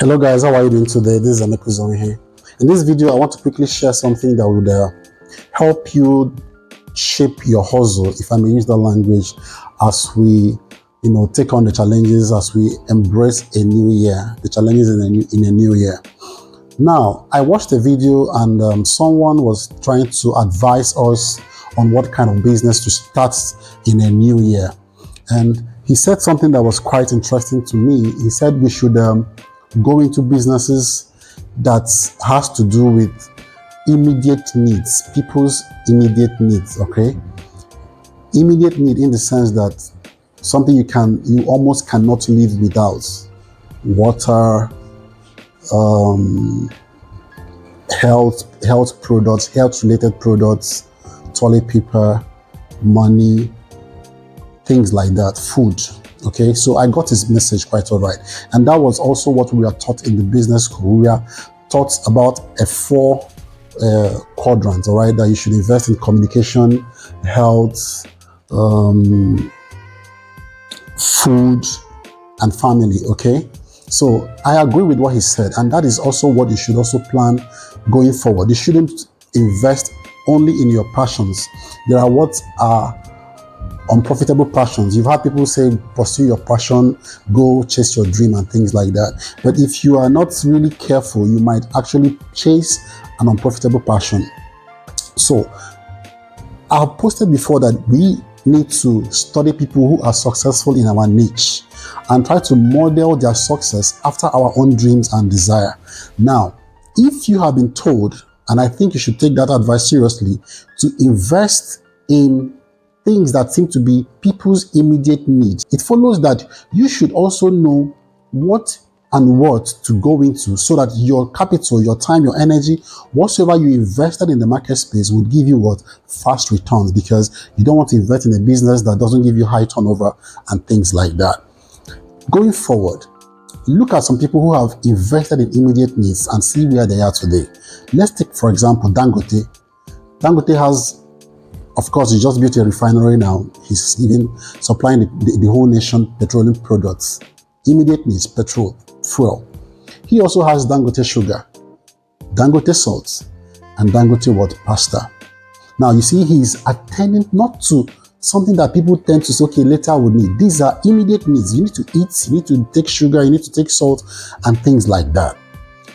Hello guys, how are you doing today? This is Ameku here. In this video, I want to quickly share something that would help you shape your hustle, if I may use that language, as we, take on the challenges, as we embrace a new year, the challenges in a new year. Now, I watched a video and someone was trying to advise us on what kind of business to start in a new year. And he said something that was quite interesting to me. He said we should go into businesses that has to do with immediate needs, people's immediate needs, okay? Immediate need in the sense that something you almost cannot live without. Water, health products, health-related products, toilet paper, money, things like that, food. Okay, so I got his message quite all right. And that was also what we are taught in the business school. We are taught about a 4 quadrant, all right, that you should invest in communication, health, food, and family, okay? So I agree with what he said, and that is also what you should also plan going forward. You shouldn't invest only in your passions. There are what are unprofitable passions. You've had people say, pursue your passion, go chase your dream and things like that. But if you are not really careful, you might actually chase an unprofitable passion. So I've posted before that we need to study people who are successful in our niche and try to model their success after our own dreams and desire. Now, if you have been told, and I think you should take that advice seriously, to invest in things that seem to be people's immediate needs, it follows that you should also know what and what to go into so that your capital, your time, your energy, whatsoever you invested in the market space would give you what? Fast returns, because you don't want to invest in a business that doesn't give you high turnover and things like that. Going forward, look at some people who have invested in immediate needs and see where they are today. Let's take, for example, Dangote. Dangote has, of course, he just built a refinery now. He's even supplying the whole nation petroleum products. Immediate needs, petrol, fuel. He also has Dangote sugar, Dangote salt, and Dangote what? Pasta. Now, you see, he's attending not to something that people tend to say, okay, later I would need. These are immediate needs. You need to eat, you need to take sugar, you need to take salt, and things like that.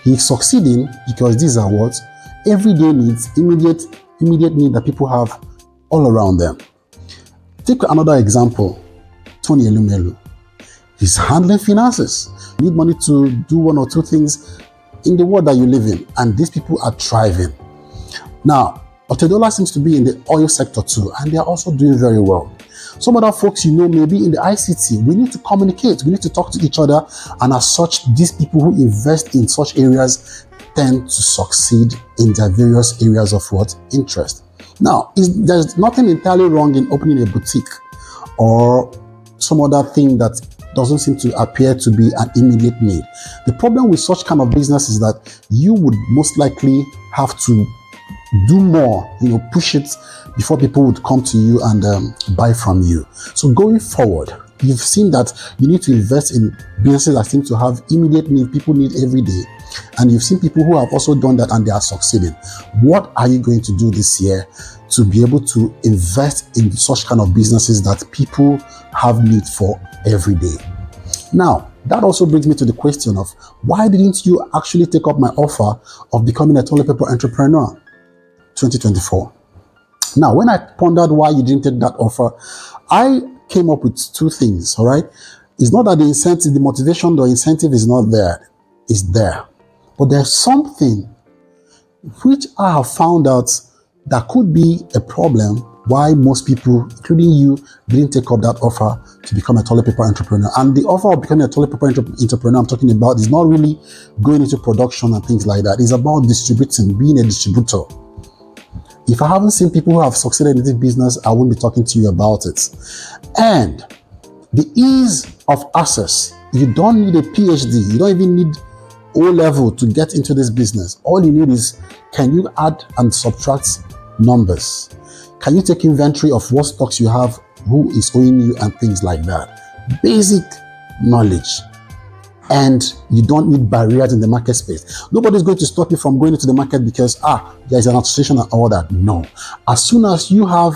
He's succeeding because these are what? Everyday needs, immediate need that people have all around them. Take another example, Tony Elumelu. He's handling finances. You need money to do one or two things in the world that you live in, and these people are thriving. Now, Otedola seems to be in the oil sector too, and they are also doing very well. Some other folks, maybe in the ICT, we need to communicate, we need to talk to each other, and as such, these people who invest in such areas tend to succeed in their various areas of what? Interest. Now, there's nothing entirely wrong in opening a boutique or some other thing that doesn't seem to appear to be an immediate need. The problem with such kind of business is that you would most likely have to do more, push it before people would come to you and buy from you. So going forward, you've seen that you need to invest in businesses that seem to have immediate need, people need every day. And you've seen people who have also done that and they are succeeding. What are you going to do this year to be able to invest in such kind of businesses that people have need for every day? Now, that also brings me to the question of, why didn't you actually take up my offer of becoming a toilet paper entrepreneur 2024? Now, when I pondered why you didn't take that offer, I came up with 2 things, all right? It's not that the incentive, the motivation, the incentive is not there. It's there. But there's something which I have found out that could be a problem why most people, including you, didn't take up that offer to become a toilet paper entrepreneur. And the offer of becoming a toilet paper entrepreneur I'm talking about is not really going into production and things like that. It's about distributing, being a distributor. If I haven't seen people who have succeeded in this business, I won't be talking to you about it. And the ease of access. You don't need a PhD. You don't even need O-level to get into this business. All you need is, can you add and subtract numbers? Can you take inventory of what stocks you have, who is owing you, and things like that? Basic knowledge. and you don't need barriers in the market space. Nobody's going to stop you from going into the market because there's an association and all that. No. As soon as you have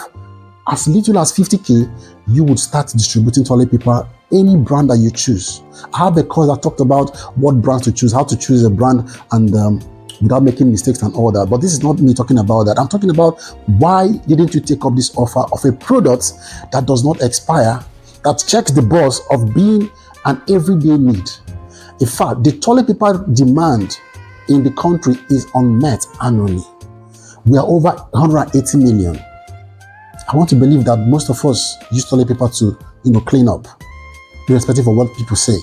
as little as 50k, you would start distributing toilet paper, any brand that you choose. I have a course that talked about what brands to choose, how to choose a brand, and without making mistakes and all that. But this is not me talking about that. I'm talking about why didn't you take up this offer of a product that does not expire, that checks the box of being an everyday need. In fact, the toilet paper demand in the country is unmet annually. We are over 180 million. I want to believe that most of us use toilet paper to, clean up, irrespective of what people say.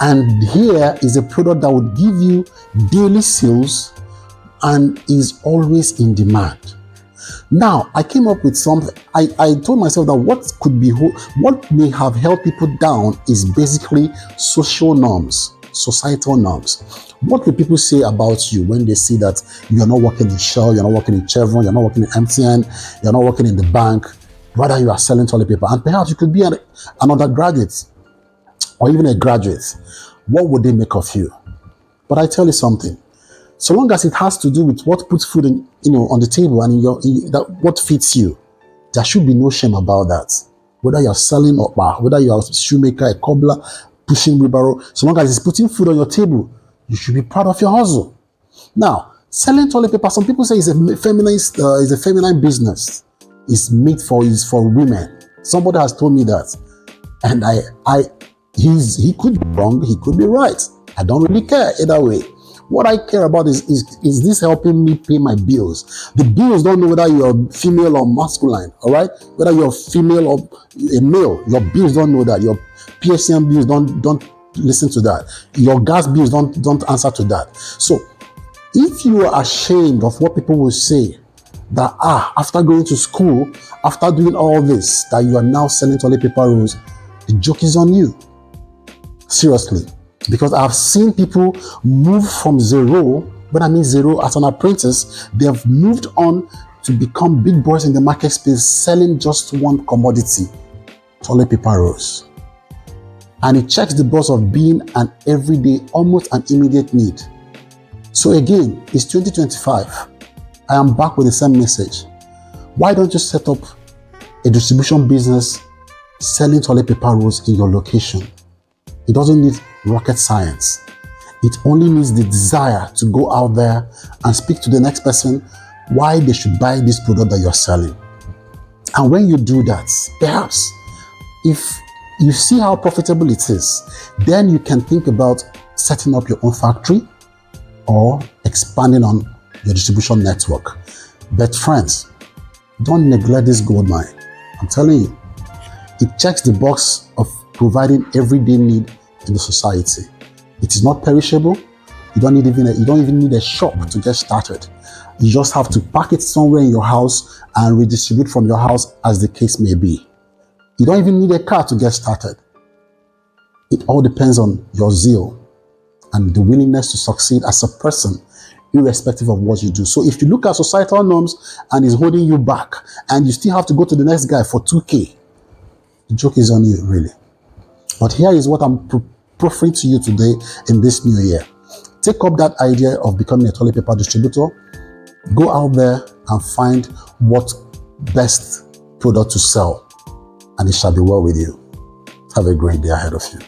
And here is a product that would give you daily sales and is always in demand. Now, I came up with something. I told myself that what may have held people down is basically social norms, societal norms. What will people say about you when they see that you're not working in Shell, you're not working in Chevron, you're not working in MTN, you're not working in the bank, rather you are selling toilet paper? And perhaps you could be an undergraduate or even a graduate. What would they make of you? But I tell you something. So long as it has to do with what puts food on the table and what fits you, there should be no shame about that. Whether you're selling or whether you're a shoemaker, a cobbler, pushing wheelbarrow, so long as it's putting food on your table, you should be proud of your hustle. Now, selling toilet paper, some people say it's a feminine business. It's made for women. Somebody has told me that, and he could be wrong, he could be right. I don't really care either way. What I care about is this helping me pay my bills? The bills don't know whether you're female or masculine, all right? Whether you're female or a male, your bills don't know that. Your PSN bills don't listen to that. Your gas bills don't answer to that. So if you are ashamed of what people will say, that after going to school, after doing all this, that you are now selling toilet paper rolls, the joke is on you. Seriously. Because I've seen people move from zero. When I mean zero, as an apprentice, they have moved on to become big boys in the market space, selling just one commodity, toilet paper rolls. And it checks the box of being an everyday, almost an immediate need. So again, it's 2025. I am back with the same message. Why don't you set up a distribution business selling toilet paper rolls in your location? It doesn't need rocket science. It only needs the desire to go out there and speak to the next person why they should buy this product that you're selling. And when you do that, perhaps if you see how profitable it is, then you can think about setting up your own factory or expanding on your distribution network. But friends, don't neglect this gold mine. I'm telling you, it checks the box of providing everyday need in the society. It is not perishable. You don't even need a shop to get started. You just have to pack it somewhere in your house and redistribute from your house as the case may be. You don't even need a car to get started. It all depends on your zeal and the willingness to succeed as a person, irrespective of what you do. So if you look at societal norms and it's holding you back and you still have to go to the next guy for 2K, the joke is on you, really. But here is what I'm proffering to you today in this new year. Take up that idea of becoming a toilet paper distributor. Go out there and find what best product to sell, and it shall be well with you. Have a great day ahead of you.